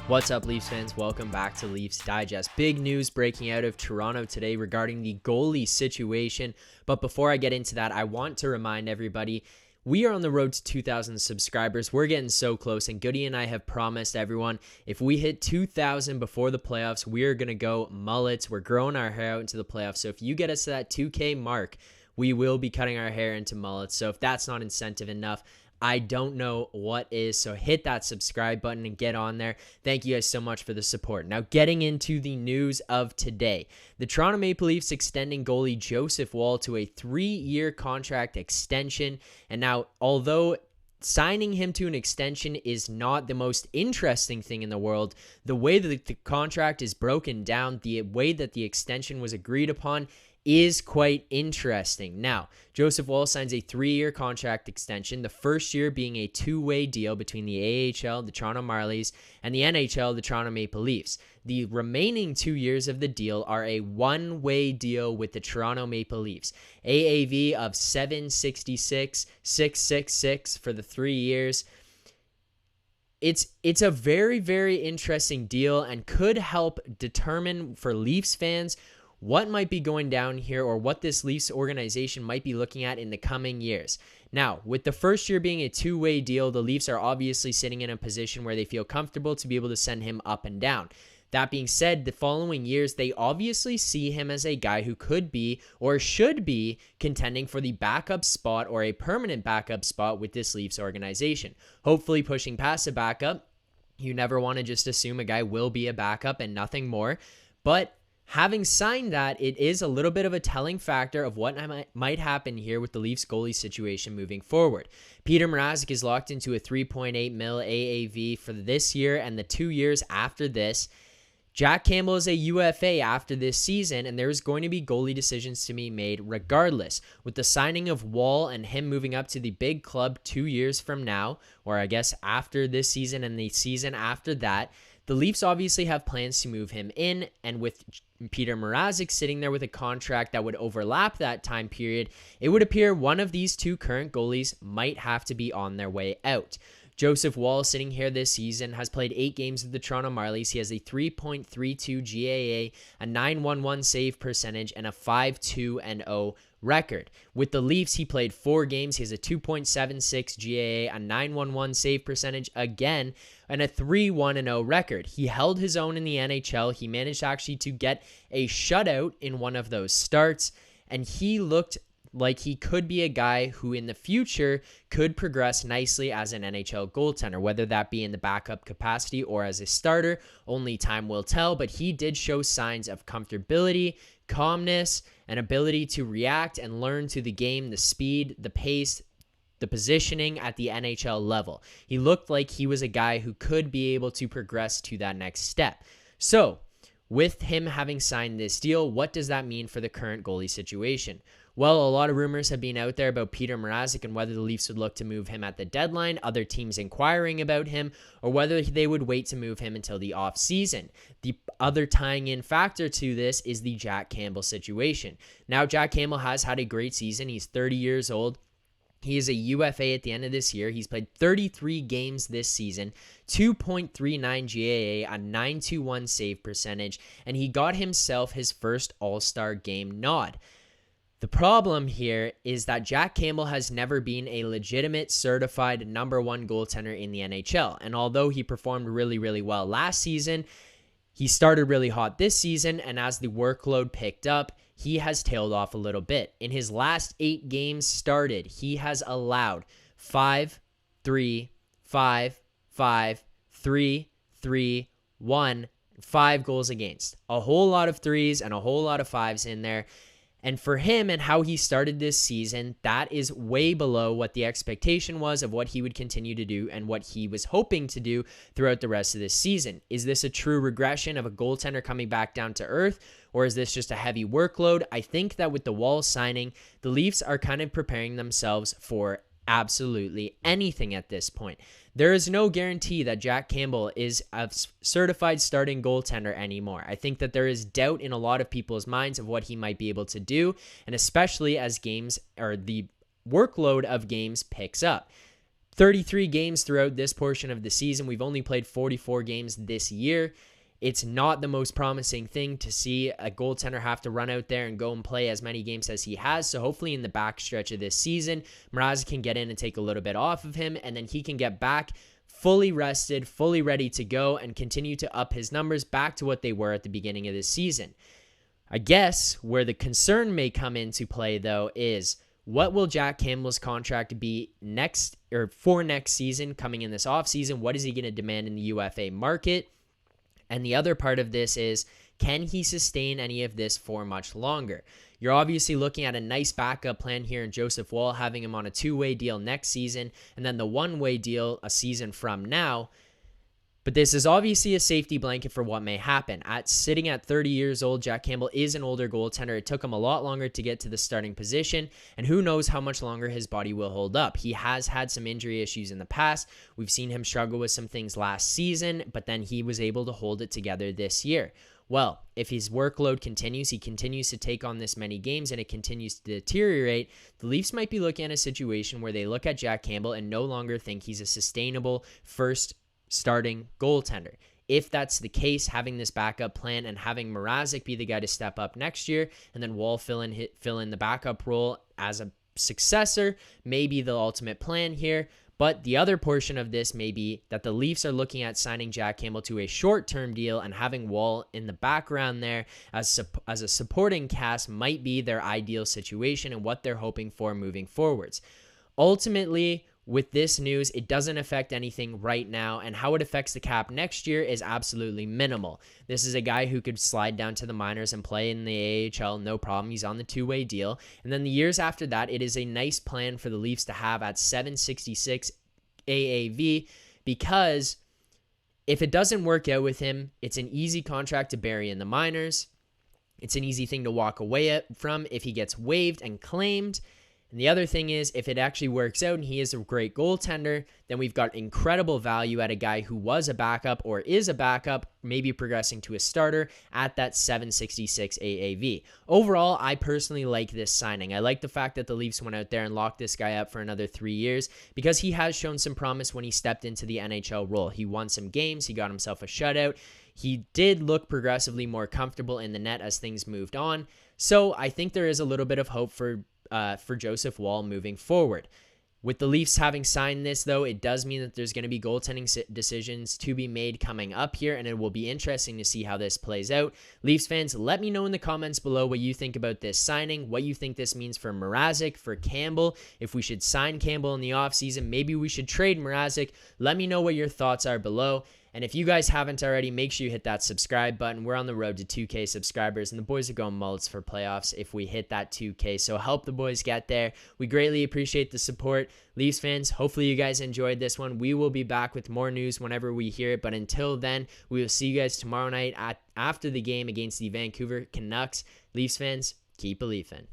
What's up, Leafs fans? Welcome back to Leafs Digest. Big news breaking out of Toronto today regarding the goalie situation. But before I get into that, I want to remind everybody, we are on the road to 2,000 subscribers. We're getting so close, and Goody and I have promised everyone, if we hit 2,000 before the playoffs, we are going to go mullets. We're growing our hair out into the playoffs. So if you get us to that 2K mark, we will be cutting our hair into mullets. So if that's not incentive enough, I don't know what is. So hit that subscribe button and get on there. Thank you guys so much for the support. Now getting into the news of today. The Toronto Maple Leafs extending goalie Joseph Woll to a 3-year contract extension. And now, although signing him to an extension is not the most interesting thing in the world, the way that the contract is broken down, the way that the extension was agreed upon, is quite interesting. Now, Joseph Woll signs a 3-year contract extension, the first year being a two-way deal between the AHL, the Toronto Marlies, and the NHL, the Toronto Maple Leafs. The remaining 2 years of the deal are a one-way deal with the Toronto Maple Leafs. AAV of $766,666 for the 3 years. It's a very, very interesting deal and could help determine for Leafs fans what might be going down here or what this Leafs organization might be looking at in the coming years. Now, with the first year being a two-way deal, the Leafs are obviously sitting in a position where they feel comfortable to be able to send him up and down. That being said, the following years, they obviously see him as a guy who could be or should be contending for the backup spot or a permanent backup spot with this Leafs organization. Hopefully pushing past a backup. You never want to just assume a guy will be a backup and nothing more. But having signed that, it is a little bit of a telling factor of what might happen here with the Leafs goalie situation moving forward. Peter Mrazek is locked into a $3.8 million AAV for this year and the 2 years after this. Jack Campbell is a UFA after this season, and there's going to be goalie decisions to be made regardless. With the signing of Woll and him moving up to the big club 2 years from now, or I guess after this season and the season after that, the Leafs obviously have plans to move him in, and with Peter Mrazek sitting there with a contract that would overlap that time period, it would appear one of these two current goalies might have to be on their way out. Joseph Woll, sitting here this season, has played 8 games with the Toronto Marlies. He has a 3.32 GAA, a 911 save percentage, and a 5-2-0 record. With the Leafs, he played 4 games. He has a 2.76 GAA, a 911 save percentage again, and a 3-1-0 record. He held his own in the NHL. He managed actually to get a shutout in one of those starts, and he looked like he could be a guy who in the future could progress nicely as an NHL goaltender, whether that be in the backup capacity or as a starter. Only time will tell, but he did show signs of comfortability, calmness, and ability to react and learn to the game, the speed, the pace, the positioning at the NHL level. He looked like he was a guy who could be able to progress to that next step. So, with him having signed this deal, what does that mean for the current goalie situation? Well, a lot of rumors have been out there about Peter Mrazek and whether the Leafs would look to move him at the deadline, other teams inquiring about him, or whether they would wait to move him until the offseason. The other tying in factor to this is the Jack Campbell situation. Now, Jack Campbell has had a great season. He's 30 years old. He is a UFA at the end of this year. He's played 33 games this season, 2.39 GAA, a 921 save percentage, and he got himself his first All-Star game nod. The problem here is that Jack Campbell has never been a legitimate certified number one goaltender in the NHL. And although he performed really, really well last season, he started really hot this season. And as the workload picked up, he has tailed off a little bit. In his last 8 games started, he has allowed 5, 3, 5, 5, 3, 3, 1, 5 goals against. A whole lot of 3s and a whole lot of 5s in there. And for him and how he started this season, that is way below what the expectation was of what he would continue to do and what he was hoping to do throughout the rest of this season. Is this a true regression of a goaltender coming back down to earth, or is this just a heavy workload? I think that with the Woll signing, the Leafs are kind of preparing themselves for absolutely anything at this point. There is no guarantee that Jack Campbell is a certified starting goaltender anymore. I think that there is doubt in a lot of people's minds of what he might be able to do, and especially as games or the workload of games picks up. 33 games throughout this portion of the season. We've only played 44 games this year. It's not the most promising thing to see a goaltender have to run out there and go and play as many games as he has. So hopefully in the back stretch of this season, Mrazek can get in and take a little bit off of him, and then he can get back fully rested, fully ready to go, and continue to up his numbers back to what they were at the beginning of this season. I guess where the concern may come into play, though, is what will Jack Campbell's contract be for next season coming in this offseason? What is he going to demand in the UFA market? And the other part of this is, can he sustain any of this for much longer? You're obviously looking at a nice backup plan here in Joseph Woll, having him on a 2-way deal next season, and then the 1-way deal a season from now. But this is obviously a safety blanket for what may happen. Sitting at 30 years old, Jack Campbell is an older goaltender. It took him a lot longer to get to the starting position, and who knows how much longer his body will hold up. He has had some injury issues in the past. We've seen him struggle with some things last season, but then he was able to hold it together this year. Well, if his workload continues, he continues to take on this many games, and it continues to deteriorate, the Leafs might be looking at a situation where they look at Jack Campbell and no longer think he's a sustainable first starting goaltender. If that's the case, having this backup plan and having Mrazek be the guy to step up next year, and then Woll fill in the backup role as a successor, may be the ultimate plan here. But the other portion of this may be that the Leafs are looking at signing Jack Campbell to a short-term deal, and having Woll in the background there as a supporting cast might be their ideal situation and what they're hoping for moving forwards. Ultimately, with this news, it doesn't affect anything right now, and how it affects the cap next year is absolutely minimal. This is a guy who could slide down to the minors and play in the AHL, no problem. He's on the 2-way deal. And then the years after that, it is a nice plan for the Leafs to have at $766 AAV, because if it doesn't work out with him, it's an easy contract to bury in the minors. It's an easy thing to walk away from if he gets waived and claimed. And the other thing is, if it actually works out and he is a great goaltender, then we've got incredible value at a guy who was a backup or is a backup, maybe progressing to a starter at that $766 AAV. Overall, I personally like this signing. I like the fact that the Leafs went out there and locked this guy up for another 3 years, because he has shown some promise when he stepped into the NHL role. He won some games. He got himself a shutout. He did look progressively more comfortable in the net as things moved on. So I think there is a little bit of hope for Joseph Woll moving forward. With the Leafs having signed this, though, it does mean that there's going to be goaltending decisions to be made coming up here, and it will be interesting to see how this plays out. Leafs fans, let me know in the comments below what you think about this signing, what you think this means for Mrazek, for Campbell, if we should sign Campbell in the offseason, maybe we should trade Mrazek. Let me know what your thoughts are below. And if you guys haven't already, make sure you hit that subscribe button. We're on the road to 2K subscribers, and the boys are going mullets for playoffs if we hit that 2K. So help the boys get there. We greatly appreciate the support. Leafs fans, hopefully you guys enjoyed this one. We will be back with more news whenever we hear it. But until then, we will see you guys tomorrow night after the game against the Vancouver Canucks. Leafs fans, keep believing.